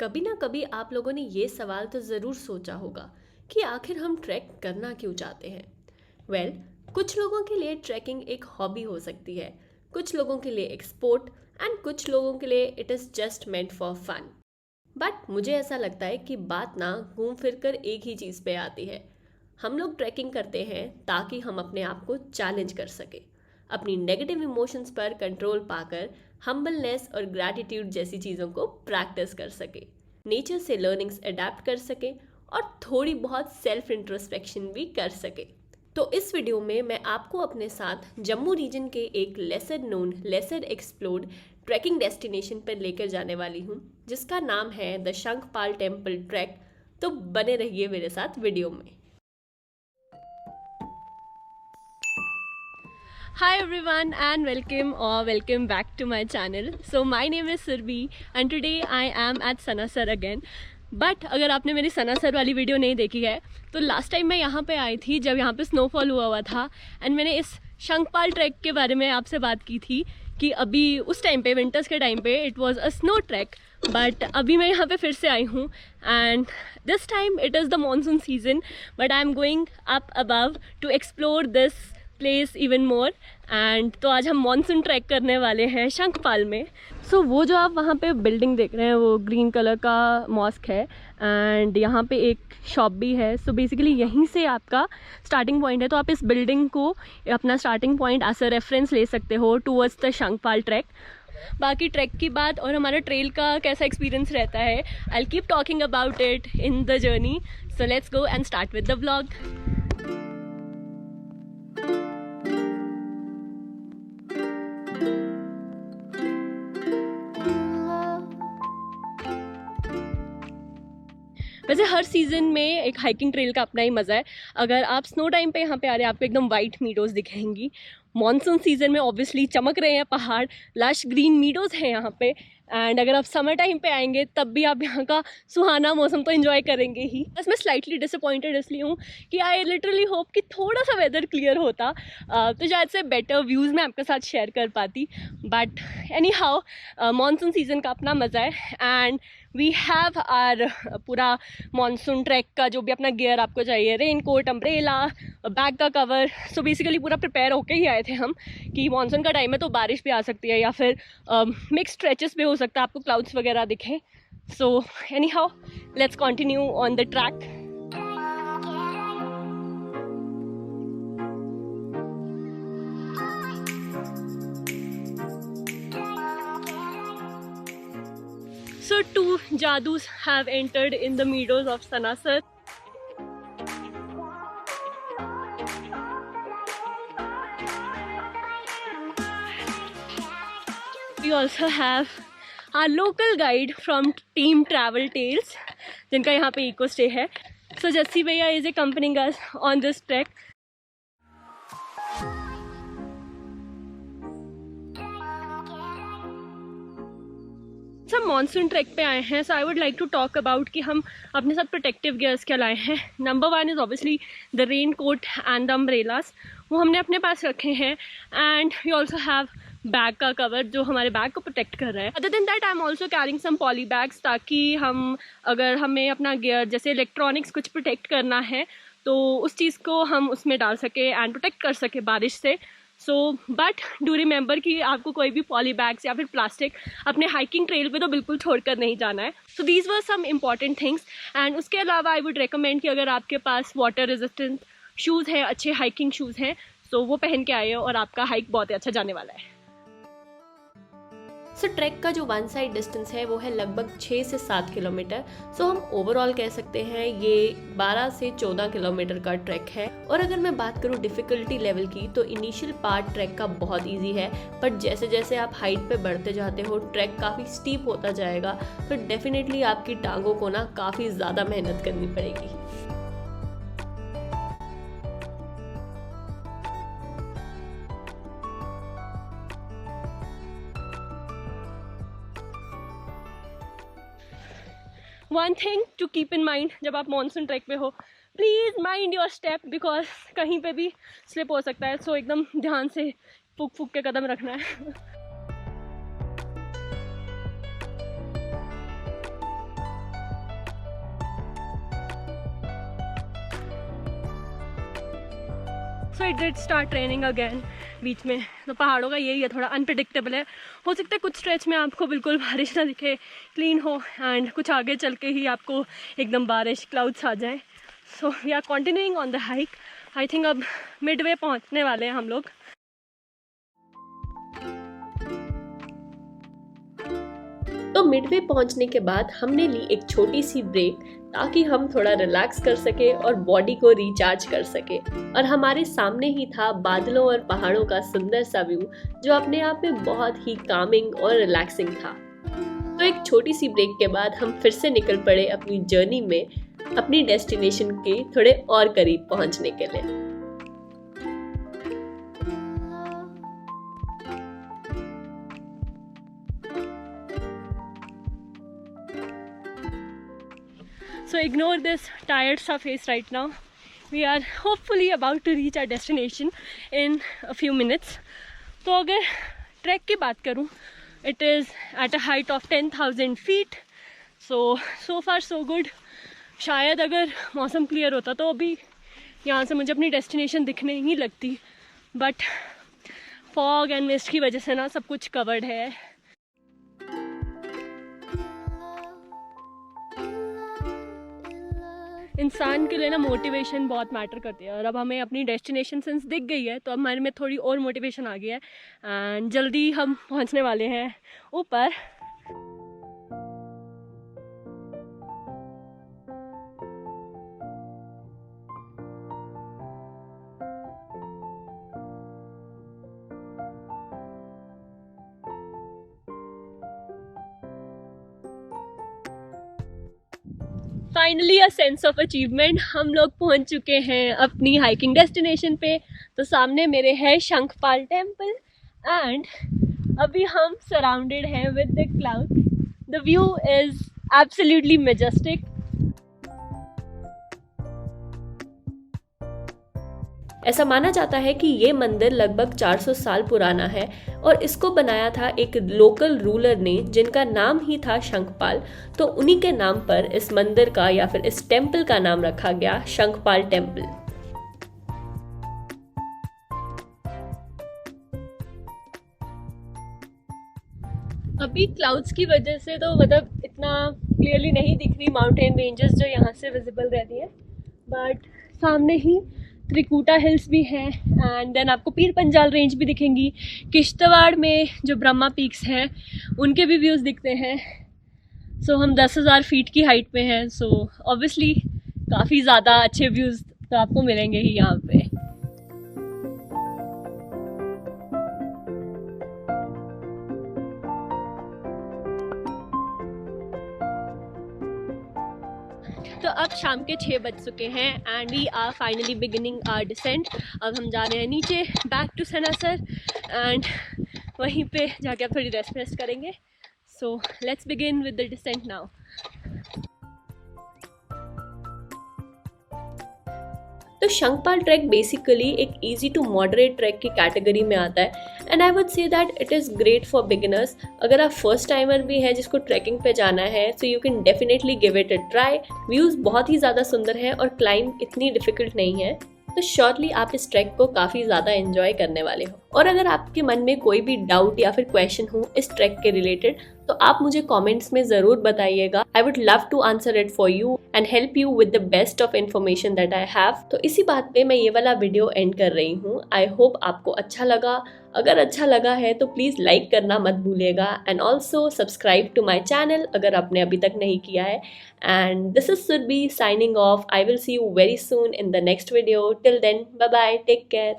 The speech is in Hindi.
कभी ना कभी आप लोगों ने ये सवाल तो ज़रूर सोचा होगा कि आखिर हम ट्रैक करना क्यों चाहते हैं। वेल, कुछ लोगों के लिए ट्रैकिंग एक हॉबी हो सकती है, कुछ लोगों के लिए एक स्पोर्ट एंड कुछ लोगों के लिए it is just meant for fun. But मुझे ऐसा लगता है कि बात ना घूम फिर कर एक ही चीज़ पे आती है। हम लोग ट्रैकिंग करते हैं ताकि हम अपने आप को चैलेंज कर सके, अपनी नेगेटिव इमोशंस पर कंट्रोल पाकर हम्बलनेस और ग्रैटिट्यूड जैसी चीज़ों को प्रैक्टिस कर सके, नेचर से लर्निंग्स अडेप्ट कर सके और थोड़ी बहुत सेल्फ इंट्रोस्पेक्शन भी कर सके। तो इस वीडियो में मैं आपको अपने साथ जम्मू रीजन के एक lesser known lesser explored trekking destination पर लेकर जाने वाली हूँ, जिसका नाम है द शंखपाल टेम्पल ट्रैक। तो बने रहिए मेरे साथ वीडियो में। Hi everyone and welcome back to my channel. So my name is Surbi and today I am at Sanasar again. But अगर आपने मेरी सनासर वाली वीडियो नहीं देखी है तो लास्ट टाइम मैं यहाँ पे आई थी जब यहाँ पे स्नोफॉल हुआ था एंड मैंने इस शंखपाल ट्रैक के बारे में आपसे बात की थी कि अभी उस टाइम पे विंटर्स के टाइम पे it was a snow trek. But अभी मैं यहाँ पे फिर से आई हूँ and this time it is the monsoon season but I am going up above to explore this place even more. And तो आज हम मानसून ट्रैक करने वाले हैं शंखपाल में। सो वो जो आप वहाँ पे बिल्डिंग देख रहे हैं वो ग्रीन कलर का मॉस्क है एंड यहाँ पे एक शॉप भी है। सो बेसिकली यहीं से आपका स्टार्टिंग पॉइंट है, तो आप इस बिल्डिंग को अपना starting point as a reference ले सकते हो टूवर्ड्स द शंखपाल ट्रैक। बाकी ट्रैक की बात और हमारा ट्रेल का कैसा एक्सपीरियंस रहता है, I will keep talking about it in the journey. So let's go and start with the vlog. वैसे हर सीज़न में एक हाइकिंग ट्रेल का अपना ही मज़ा है। अगर आप स्नो टाइम पे यहाँ पे आ रहे हैं आपको एकदम वाइट मीडोज़ दिखेंगी। मॉनसून सीज़न में ऑब्वियसली चमक रहे हैं पहाड़, लश ग्रीन मीडोज़ हैं यहाँ पे। एंड अगर आप समर टाइम पे आएंगे तब भी आप यहाँ का सुहाना मौसम तो एंजॉय करेंगे ही। बस मैं स्लाइटली डिसअपॉइंटेड इसलिए हूँ कि आई लिटरली होप कि थोड़ा सा वेदर क्लियर होता तो शायद से बेटर व्यूज़ मैं आपके साथ शेयर कर पाती। But any how monsoon season का अपना मज़ा है एंड वी हैव आर पूरा मानसून ट्रैक का जो भी अपना गियर आपको चाहिए, रेन कोट, अम्ब्रेला, बैग का कवर। सो बेसिकली पूरा प्रिपेयर होके ही आए थे हम कि मानसून का टाइम है तो बारिश भी आ सकती है या फिर मिक्स स्ट्रेचेस भी हो सकता है, आपको क्लाउड्स वगैरह दिखें। So any how let's continue on the track. So two Jadus have entered in the meadows of Sanasar. We also have our local guide from Team Travel Tales, जिनका यहाँ पे इको स्टे है. So Jassi भैया is accompanying us on this trek. हम मानसून ट्रैक पे आए हैं, so I would like to talk about कि हम अपने साथ प्रोटेक्टिव गियर्स क्या लाए हैं। Number 1 is obviously the rain coat and the umbrellas, वो हमने अपने पास रखे हैं। And we also have bag का कवर जो हमारे बैग को प्रोटेक्ट कर रहा है। Other than that I am also carrying some poly bags, ताकि हम अगर हमें अपना गियर जैसे इलेक्ट्रॉनिक्स कुछ प्रोटेक्ट करना है तो उस चीज़ को हम उसमें डाल सके एंड प्रोटेक्ट कर सके बारिश से। सो बट डू रिमेंबर कि आपको कोई भी पॉली बैग्स या फिर प्लास्टिक अपने हाइकिंग ट्रेल पे तो बिल्कुल छोड़कर नहीं जाना है। So these were some important things. And उसके अलावा आई वुड रिकमेंड कि अगर आपके पास वाटर रेजिस्टेंट शूज़ हैं, अच्छे हाइकिंग शूज़ हैं, सो वो पहन के आए और आपका हाइक बहुत ही अच्छा जाने वाला है। सो ट्रैक का जो वन साइड डिस्टेंस है वो है लगभग 6 से 7 किलोमीटर। सो हम ओवरऑल कह सकते हैं ये 12 से 14 किलोमीटर का ट्रैक है। और अगर मैं बात करूँ डिफ़िकल्टी लेवल की तो इनिशियल पार्ट ट्रैक का बहुत इजी है, बट जैसे जैसे आप हाइट पे बढ़ते जाते हो ट्रैक काफ़ी स्टीप होता जाएगा, तो डेफिनेटली आपकी टांगों को ना काफ़ी ज़्यादा मेहनत करनी पड़ेगी। One thing to keep in mind जब आप मानसून ट्रैक पे हो, please mind your step, because कहीं पे भी स्लिप हो सकता है। सो एकदम ध्यान से फूक फूक के कदम रखना है। So it did start raining again बीच में। तो पहाड़ों का यही है, थोड़ा अनप्रिडिक्टेबल है। हो सकता है कुछ स्ट्रेच में आपको बिल्कुल बारिश ना दिखे, क्लीन हो, एंड कुछ आगे चल के ही आपको एकदम बारिश क्लाउड्स आ जाए। So we are continuing on the hike. I think अब मिडवे पहुंचने वाले हैं हम लोग। तो मिडवे पहुंचने के बाद हमने ली एक छोटी सी ब्रेक ताकि हम थोड़ा रिलैक्स कर सके और बॉडी को रिचार्ज कर सके। और हमारे सामने ही था बादलों और पहाड़ों का सुंदर सा व्यू, जो अपने आप में बहुत ही कामिंग और रिलैक्सिंग था। तो एक छोटी सी ब्रेक के बाद हम फिर से निकल पड़े अपनी जर्नी में, अपनी डेस्टिनेशन के थोड़े और करीब पहुंचने के लिए। So ignore this tired सा face right now. We are hopefully about to reach our destination in a few minutes. तो अगर ट्रैक की बात करूँ, it is at a height of 10,000 feet. So far so good. शायद अगर मौसम क्लियर होता तो अभी यहाँ से मुझे अपनी डेस्टिनेशन दिखने ही लगती, बट फॉग एंड मिस्ट की वजह से ना सब कुछ कवर्ड है। इंसान के लिए ना मोटिवेशन बहुत मैटर करती है, और अब हमें अपनी डेस्टिनेशन सेंस दिख गई है तो अब हमारे में थोड़ी और मोटिवेशन आ गई है, एंड जल्दी हम पहुंचने वाले हैं ऊपर। Finally a sense of achievement, हम लोग पहुंच चुके हैं अपनी हाइकिंग डेस्टिनेशन पे। तो सामने मेरे है शंखपाल टेम्पल, एंड अभी हम सराउंडेड हैं with the cloud. The view is absolutely majestic. ऐसा माना जाता है कि ये मंदिर लगभग 400 साल पुराना है और इसको बनाया था एक लोकल रूलर ने जिनका नाम ही था शंखपाल। तो उन्हीं के नाम पर इस मंदिर का या फिर इस टेम्पल का नाम रखा गया शंखपाल टेम्पल। अभी क्लाउड्स की वजह से तो मतलब इतना क्लियरली नहीं दिख रही माउंटेन रेंजेस जो यहाँ से विजिबल रहती है, बट सामने ही त्रिकुटा हिल्स भी हैं, एंड देन आपको पीर पंजाल रेंज भी दिखेंगी। किश्तवाड़ में जो ब्रह्मा पीक्स हैं उनके भी व्यूज़ दिखते हैं। सो हम 10,000 फीट की हाइट पे हैं, सो ऑब्वियसली काफ़ी ज़्यादा अच्छे व्यूज़ तो आपको मिलेंगे ही यहाँ पे। तो अब शाम के 6 बज चुके हैं and we are finally beginning our descent. अब हम जा रहे हैं नीचे बैक टू सनासर, एंड वहीं पे जाके अब थोड़ी रेस्ट करेंगे। So let's begin with the descent now. तो शंखपाल ट्रैक बेसिकली एक इजी टू मॉडरेट ट्रैक की कैटेगरी में आता है, and I would say that it is great for beginners. अगर आप फर्स्ट टाइमर भी हैं जिसको ट्रैकिंग पे जाना है, so you can definitely give it a try. Views बहुत ही ज़्यादा सुंदर है और क्लाइंब इतनी डिफिकल्ट नहीं है, तो श्योरली आप इस ट्रैक को काफ़ी ज़्यादा एंजॉय करने वाले हो। और अगर आपके मन में कोई भी डाउट या फिर क्वेश्चन हो इस ट्रैक के रिलेटेड, तो आप मुझे कमेंट्स में ज़रूर बताइएगा। I would love to answer it for you and help you with the best of information that I have. तो इसी बात पे मैं ये वाला वीडियो एंड कर रही हूँ। आई होप आपको अच्छा लगा। अगर अच्छा लगा है तो प्लीज़ लाइक करना मत भूलिएगा, and also subscribe to my channel अगर आपने अभी तक नहीं किया है। And this is Surabhi signing off. I will see you very soon in the next video. Till then, bye bye, take care.